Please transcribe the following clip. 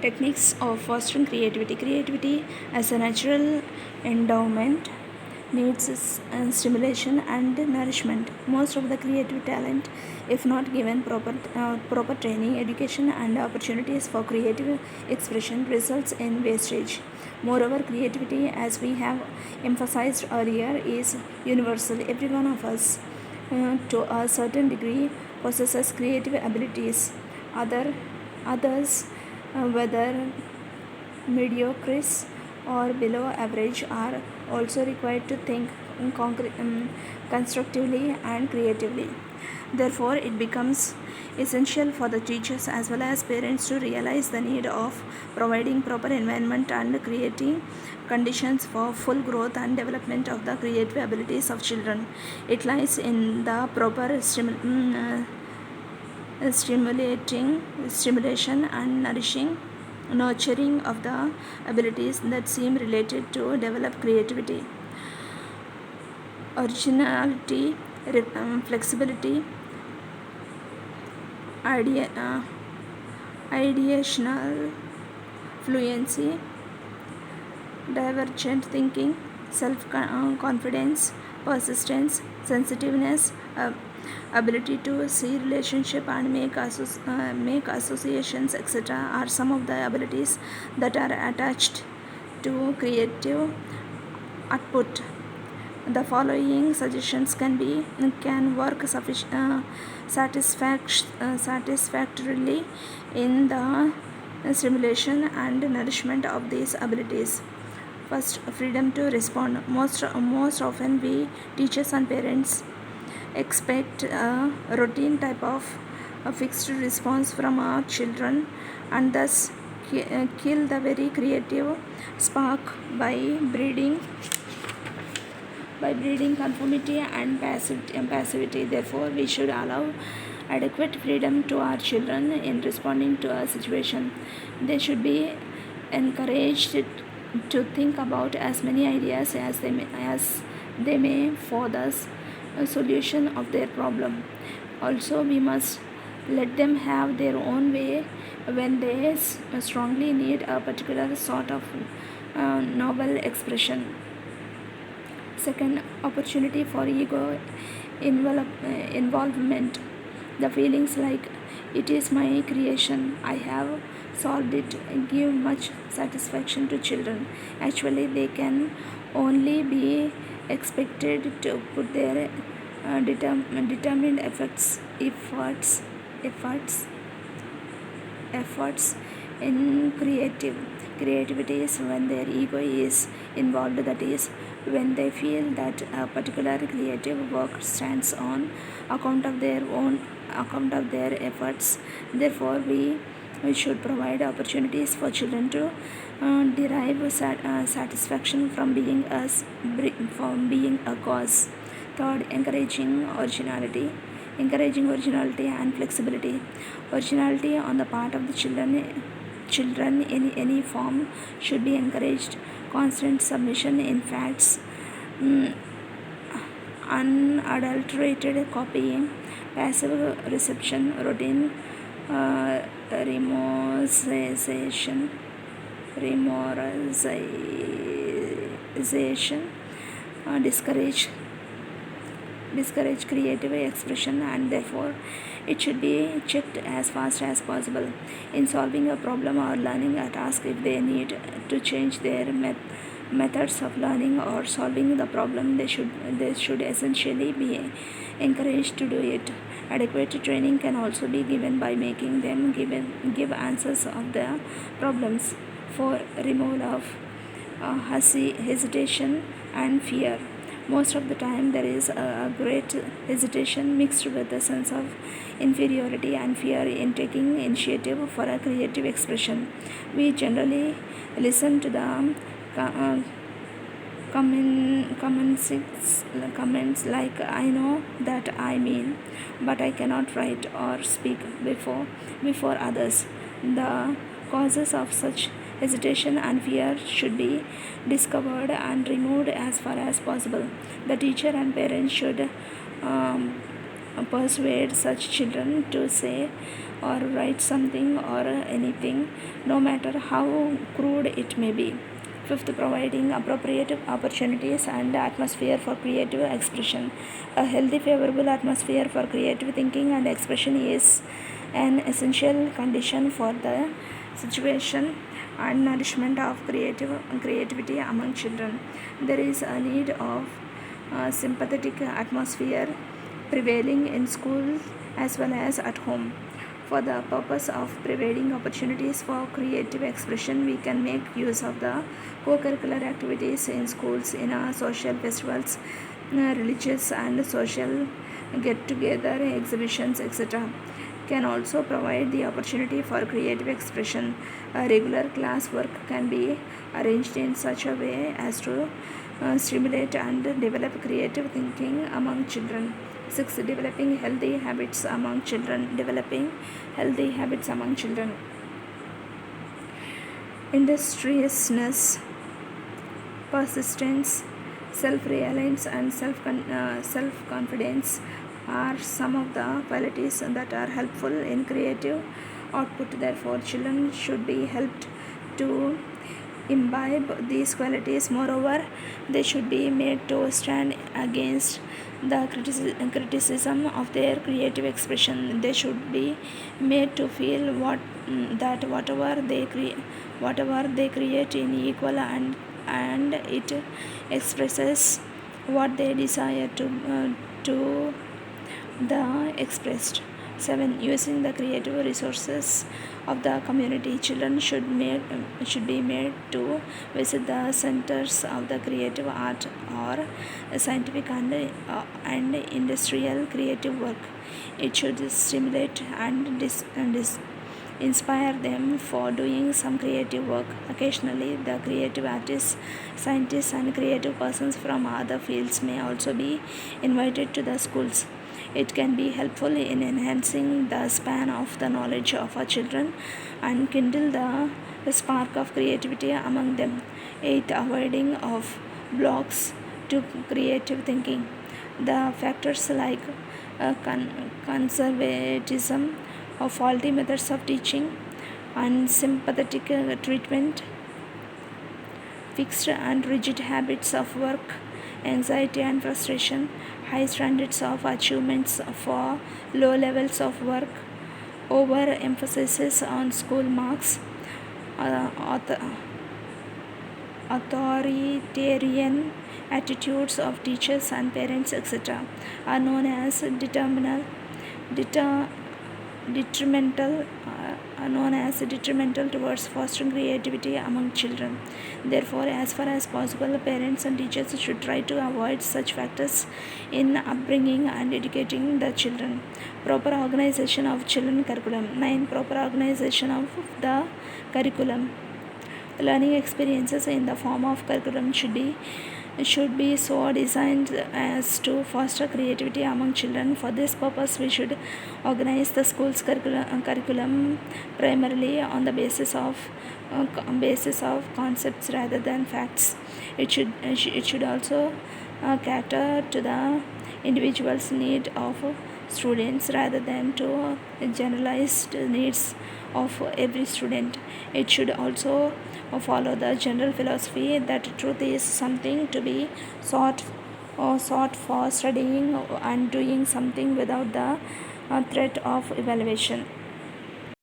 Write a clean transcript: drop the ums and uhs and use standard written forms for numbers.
Techniques of fostering creativity. Creativity as a natural endowment needs stimulation and nourishment. Most of the creative talent, if not given proper training, education, and opportunities for creative expression, results in wastage. Moreover, creativity, as we have emphasized earlier, is universal. Every one of us, to a certain degree, possesses creative abilities. Others, whether mediocre or below average, are also required to think constructively and creatively. Therefore, it becomes essential for the teachers as well as parents to realize the need of providing proper environment and creating conditions for full growth and development of the creative abilities of children. It lies in the proper stimulation and nurturing of the abilities that seem related to develop creativity. Originality, flexibility, ideational fluency, divergent thinking, self confidence, persistence, sensitiveness, ability to see relationship and make associations, etc., are some of the abilities that are attached to creative output. The following suggestions can work satisfactorily in the stimulation and nourishment of these abilities. First, freedom to respond. Most often, we teachers and parents expect a routine type of a fixed response from our children, and thus kill the very creative spark by breeding conformity and passivity. Therefore, we should allow adequate freedom to our children in responding to a situation. They should be encouraged to think about as many ideas as they may for the solution of their problem. Also, we must let them have their own way when they strongly need a particular sort of novel expression. Second, opportunity for ego involvement. The feelings like it is my creation, I have solved it, give much satisfaction to children. Actually, they can only be expected to put their determined efforts in creativity is when their ego is involved, that is when they feel that a particular creative work stands on account of their efforts. Therefore, we should provide opportunities for children to derive satisfaction from being a cause. Third, encouraging originality and flexibility. Originality on the part of the children in any form should be encouraged. Constant submission in facts, unadulterated copying, passive reception, routine remorization discourage creative expression, and therefore it should be checked as fast as possible. In solving a problem or learning a task, if they need to change their methods of learning or solving the problem, they should essentially be encouraged to do it. Adequate training can also be given by making them give answers of the problems for removal of hesitation and fear. Most of the time, there is a great hesitation mixed with a sense of inferiority and fear in taking initiative for a creative expression. We generally listen to the comments like, I know that I mean, but I cannot write or speak before others. The causes of such hesitation and fear should be discovered and removed as far as possible. The teacher and parents should persuade such children to say or write something or anything, no matter how crude it may be. Fifth, providing appropriate opportunities and atmosphere for creative expression. A healthy, favorable atmosphere for creative thinking and expression is an essential condition for the situation and nourishment of creativity among children. There is a need of sympathetic atmosphere prevailing in school as well as at home. For the purpose of providing opportunities for creative expression, we can make use of the co-curricular activities in schools, in our social festivals, religious and social get-together, exhibitions, etc. Can also provide the opportunity for creative expression. A regular class work can be arranged in such a way as to stimulate and develop creative thinking among children. 6. Developing healthy habits among children. Industriousness, persistence, self-reliance, and self-confidence are some of the qualities that are helpful in creative output. Therefore, children should be helped to imbibe these qualities. Moreover, they should be made to stand against the criticism of their creative expression. They should be made to feel that whatever they create in equal and it expresses what they desire to the expressed. 7. Using the creative resources of the community. Children should be made to visit the centers of the creative art or scientific and industrial creative work. It should stimulate and inspire them for doing some creative work. Occasionally, the creative artists, scientists, and creative persons from other fields may also be invited to the schools. It can be helpful in enhancing the span of the knowledge of our children and kindle the spark of creativity among them. 8. Avoiding of blocks to creative thinking. The factors like conservatism or faulty methods of teaching, unsympathetic treatment, fixed and rigid habits of work, anxiety and frustration, high standards of achievements for low levels of work, overemphasis on school marks, authoritarian attitudes of teachers and parents, etc., are known as detrimental towards fostering creativity among children. Therefore, as far as possible, parents and teachers should try to avoid such factors in upbringing and educating the children. Proper organization of children curriculum. 9. Proper organization of the curriculum. Learning experiences in the form of curriculum should be so designed as to foster creativity among children. For this purpose, we should organize the school's curriculum primarily on the basis of concepts rather than facts. It should also cater to the individual's need of students rather than to generalized needs of every student. It should also follow the general philosophy that truth is something to be sought for studying and doing something without the threat of evaluation.